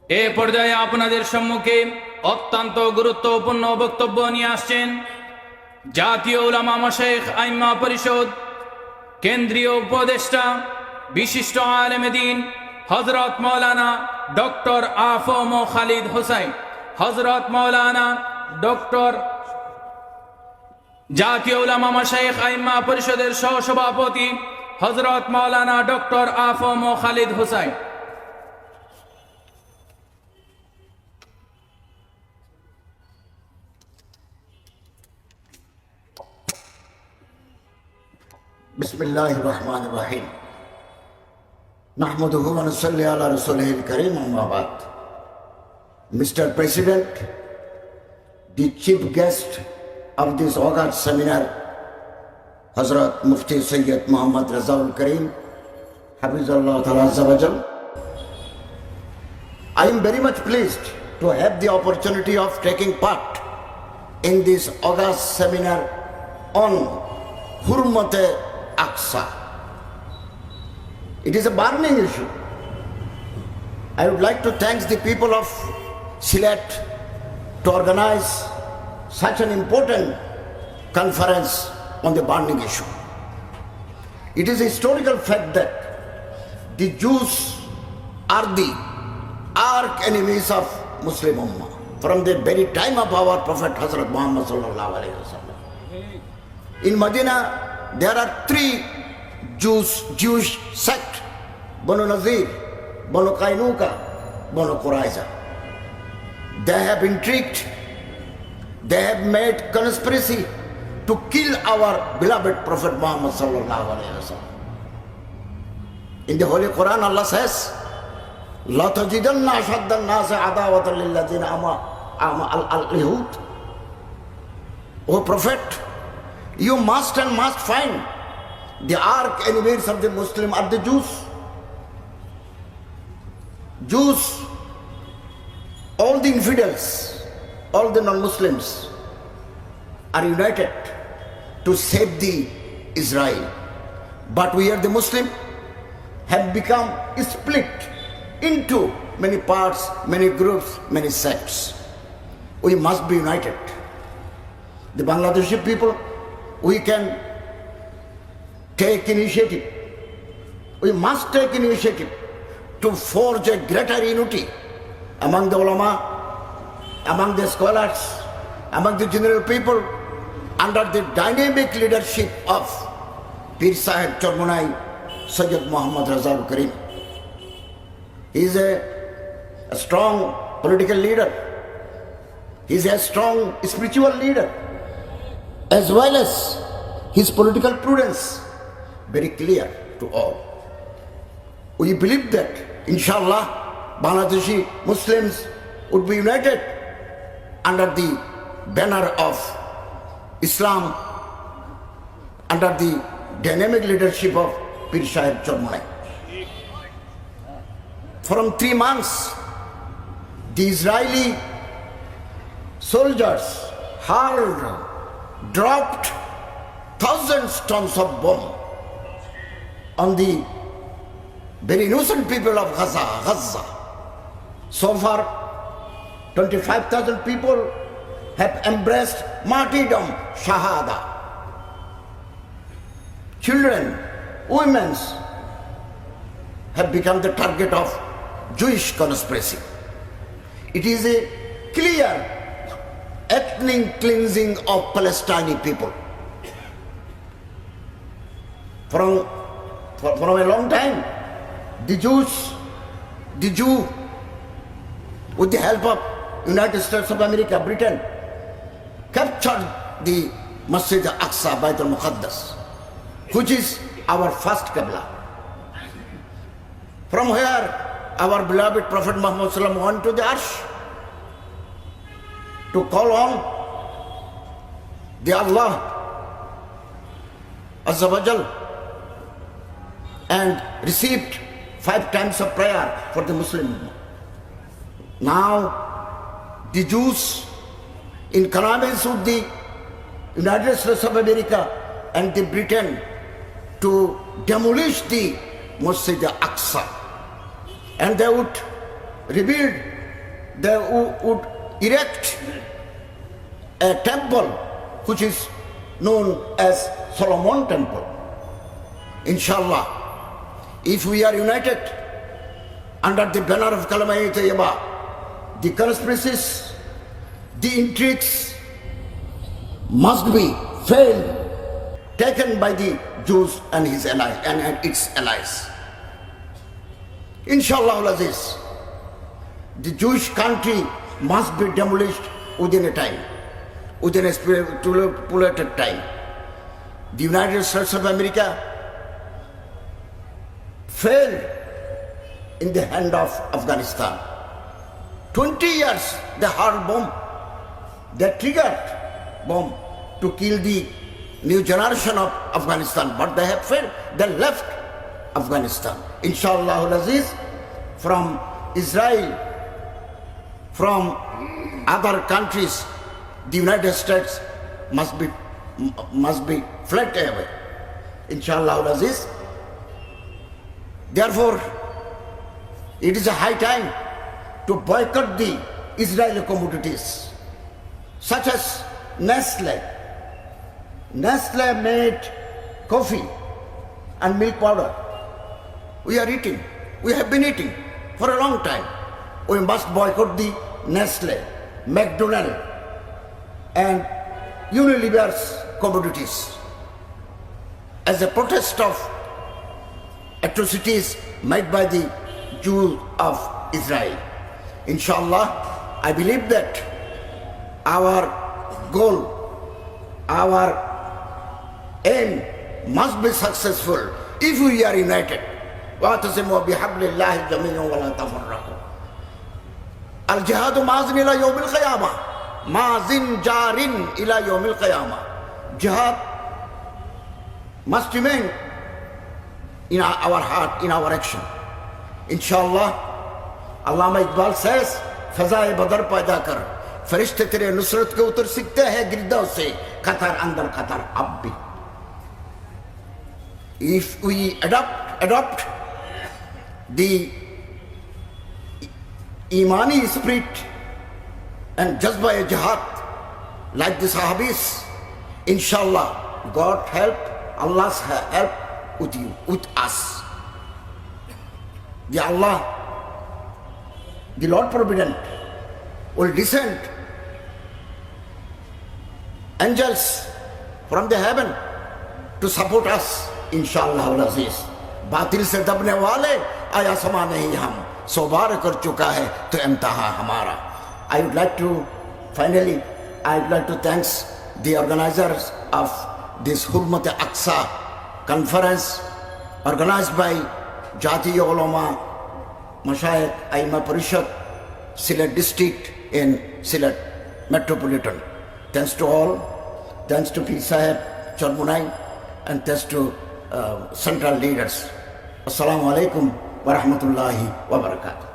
এ পর্যায়ে আপনাদের সম্মুখে অত্যন্ত গুরুত্বপূর্ণ বক্তব্য নিয়ে আসছেন জাতীয় উলামা মাশায়েখ আইম্মা পরিষদ কেন্দ্রীয় উপদেষ্টা বিশিষ্ট আলেমে দ্বীন হযরত মাওলানা ডক্টর আফম খালিদ হোসাইন, হযরত মাওলানা ডক্টর জাতীয় উলামা মাশায়েখ আইম্মা পরিষদের সহসভাপতি হযরত মাওলানা ডক্টর আফম খালিদ হোসাইন। बिस्मिल्लाहिर रहमानिर रहीम नहमदुहु व नसल्ली अला रसूलिहिल करीम अम्मा बाद। Mr. President, the chief guest of this August seminar, Hazrat Mufti Sayyid Muhammad Razaul Karim, Hafizullah Ta'ala Azza wa Jal. I am very much pleased to have the opportunity of taking part in this August seminar on Hurmat-e Aqsa. It is a burning issue. I would like to thank the people of Sylhet to organize such an important conference on the burning issue. It is a historical fact that the Jews are the arch enemies of Muslim Ummah from the very time of our Prophet Hazrat Muhammad sallallahu alaihi wasallam. In Medina, there are three Jewish sects: Banu Nazir, Banu Qainuqa, Banu Qurayza. They have intrigued, they have made conspiracy to kill our beloved Prophet Muhammad sallallahu alaihi wasallam. In the Holy Quran, Allah says, "La tajidanna ashadda an-nas adawatan lil-ladhina al-yahud." O Prophet, you must and must find the arch enemies of the Muslim are the Jews. Jews, all the infidels, all the non-Muslims are united to save the Israel. But we are the Muslim have become split into many parts, many groups, many sects. We must be united. The Bangladeshi people, we can take initiative. We must take initiative to forge a greater unity among the ulama, among the scholars, among the general people, under the dynamic leadership of Pir Sahib Chormunai Sayyid Muhammad Razaul Karim. He is a strong political leader. He is a strong spiritual leader, as well as his political prudence very clear to all. We believe that, inshallah, Bangladeshi Muslims would be united under the banner of Islam, under the dynamic leadership of Pir Sahib Chormunai. From 3 months, the Israeli soldiers dropped thousands tons of bomb on the very innocent people of Gaza. So far, 25,000 people have embraced martyrdom, shahada. Children, women have become the target of Jewish conspiracy. It is a clear ethnic cleansing of Palestinian people. From a long time, the Jew, with the help of United States of America, Britain, captured the Masjid al-Aqsa, Bayt al-Muqaddas, which is our first Qibla. From here, our beloved Prophet Muhammad sallallahu went to the Arsh to call on the Allah Azza wa Jal, and received 5 times of prayer for the Muslim. Now, the Jews, in connivance with the United States of America and the Britain, to demolish the Masjid al-Aqsa, and they would rebuild they would erect a temple which is known as Solomon Temple. Inshallah, if we are united under the banner of Kalima Tayyiba, the conspiracies, the intrigues must be failed, taken by the Jews and his allies and its allies. Inshallah Aziz, the Jewish country must be demolished within a time, within a stipulated time. The United States of America failed in the hand of Afghanistan. 20 years they hurled bomb, they triggered bomb to kill the new generation of Afghanistan, but they have failed. They left Afghanistan. Inshallah Aziz, from Israel, from other countries, the United States must be fled away. Inshallah Aziz. Therefore, it is a high time to boycott the Israeli commodities, such as Nestle. Nestle made coffee and milk powder. We are eating. We have been eating for a long time. We must boycott the Nestle, McDonald's, and Unilever's commodities as a protest of atrocities made by the Jews of Israel. Inshallah, I believe that our goal, our aim must be successful if we are united. وَاعْتَصِمُوا بِحَبْلِ اللَّهِ جَمِيعًا وَلَا تَفَرَّقُوا. الْجِهَادُ مَاضٍ إِلَى يَوْمِ الْقِيَامَةِ مَاضٍ جَارٍ إِلَى يَوْمِ الْقِيَامَةِ. Jihad must remain in our heart, in our action. Inshallah, Allama Iqbal says, फ़ज़ाए बदर पैदा कर, फरिश्ते तेरे नुसरत के उतर सकते हैं गिरदों से, कतर अंदर कतर अब भी. If we adopt the Imani spirit and jazba jihad like the Sahabis, inshallah, God help, Allah's help with you, with us. The Allah, the Lord Provident, will descend angels from the heaven to support us, inshallah Aziz. बातिल से दबने वाले आया समा नहीं हम, सो बार कर चुका है तो इम्तिहान हमारा. I would like to thank the organizers of this Hurmat Aqsa conference organized by Jatiya Ulama Mashayikh Aima Parishad, Sylhet district in Sylhet Metropolitan. Thanks to all, thanks to Pir Sahib Charmunai, and thanks to central leaders. Assalamu alaikum wa rahmatullahi wa barakatuh.